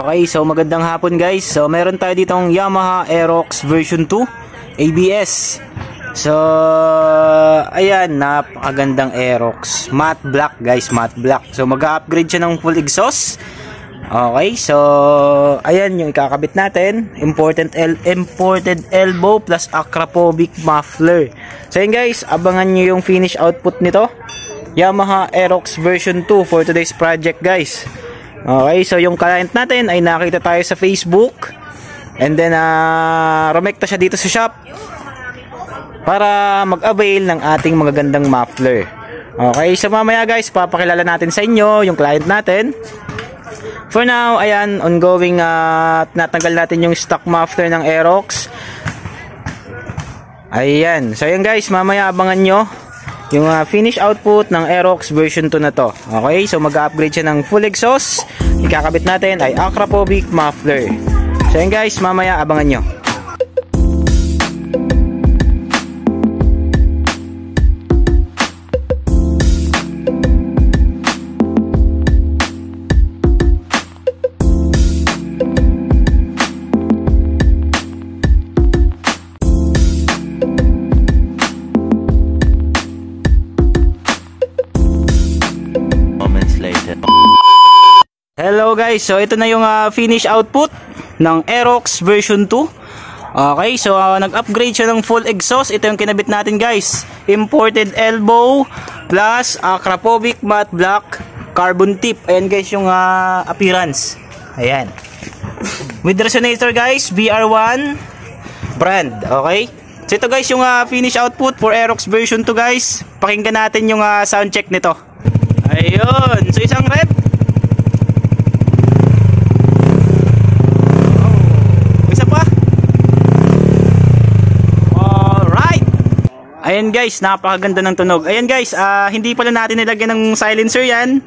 Okay, so magandang hapon guys. So meron tayo ditong Yamaha Aerox version 2 ABS. So ayan, napakagandang Aerox, matte black guys, matte black. So mag-upgrade siya ng full exhaust. Okay, so ayan yung ikakabit natin, imported elbow plus acropovic muffler. So ayan guys, abangan nyo yung finish output nito, Yamaha Aerox version 2 for today's project guys. Okay, so yung client natin ay nakita tayo sa Facebook, and then rumekta siya dito sa shop para mag-avail ng ating magagandang muffler. Okay, so mamaya guys, papakilala natin sa inyo yung client natin. For now, ayan, ongoing natanggal natin yung stock muffler ng Aerox. Ayan, so ayan guys, mamaya abangan nyo yung finish output ng Aerox version 2 na to. Okay, so mag-upgrade siya ng full exhaust. Ikakabit natin ay acropovic muffler. So yun guys, mamaya abangan nyo. Hello guys, so ito na yung finish output ng Aerox version 2. Okay, so nag-upgrade siya ng full exhaust. Ito yung kinabit natin guys, imported elbow plus acropovic matte black carbon tip. Ayan guys yung appearance. Ayan, with resonator guys, BR1 brand. Okay, so ito guys yung finish output for Aerox version 2 guys. Pakinggan natin yung sound check nito. Ayun, so isang rep. Ayan guys, napakaganda ng tunog. Ayan guys, hindi pala natin nilagyan ng silencer yan.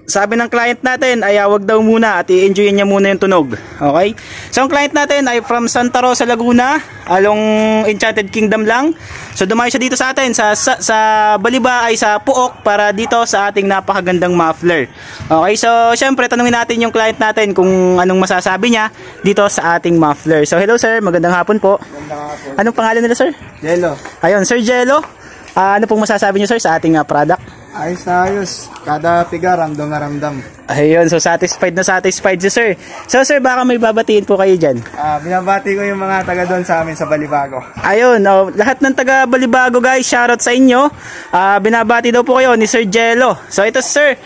Sabi ng client natin ay wag daw muna at i-enjoyin niya muna yung tunog. Okay? So ang client natin ay from Santa Rosa, Laguna, along Enchanted Kingdom lang. So dumayo siya dito sa atin sa Baliba ay sa Puok para dito sa ating napakagandang muffler. Okay, so syempre tanungin natin yung client natin kung anong masasabi niya dito sa ating muffler. So hello sir, magandang hapon po. Magandang hapon. Anong pangalan nila sir? Jello. Ayun, Sir Jello, ano pong masasabi niyo sir sa ating product? Ayos na ayos. Kada piga, ramdam na ramdam. Ayun, so satisfied na satisfied si sir. So sir, baka may babatiin po kayo dyan. Binabati ko yung mga taga doon sa amin sa Balibago. Ayun, lahat ng taga Balibago guys, shoutout sa inyo. Binabati daw po kayo ni Sir Jello. So ito sir,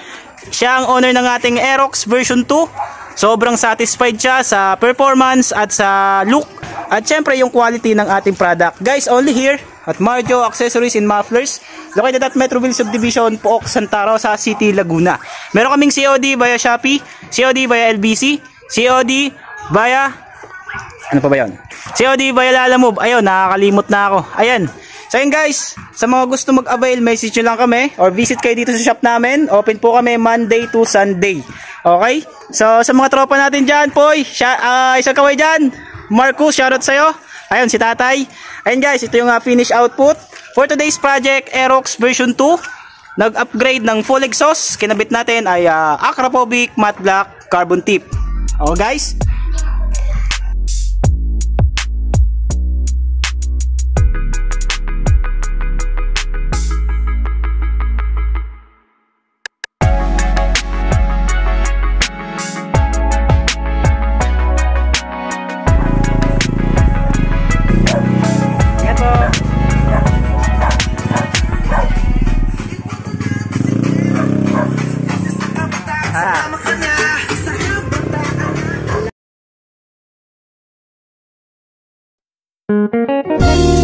siya ang owner ng ating Aerox version 2. Sobrang satisfied siya sa performance at sa look at syempre yung quality ng ating product. Guys, only here at Marjo Accessories and Mufflers, located at Metroville Subdivision, Puok, Santa Rosa City, Laguna. Meron kaming COD via Shopee, COD via LBC, COD via ano pa ba yun? COD via Lalamove. Ayun, nakakalimot na ako. Ayan. So yun guys, sa mga gusto mag-avail, message nyo lang kami or visit kayo dito sa shop namin. Open po kami Monday to Sunday. Okay? So sa mga tropa natin dyan, Poy, isang kaway dyan, Marcus, shoutout sa'yo. Ayun, si tatay. Ayun guys, ito yung finish output for today's project, Aerox version 2. Nag-upgrade ng full exhaust. Kinabit natin ay acropovic matte black carbon tip. Okay guys? Thank you.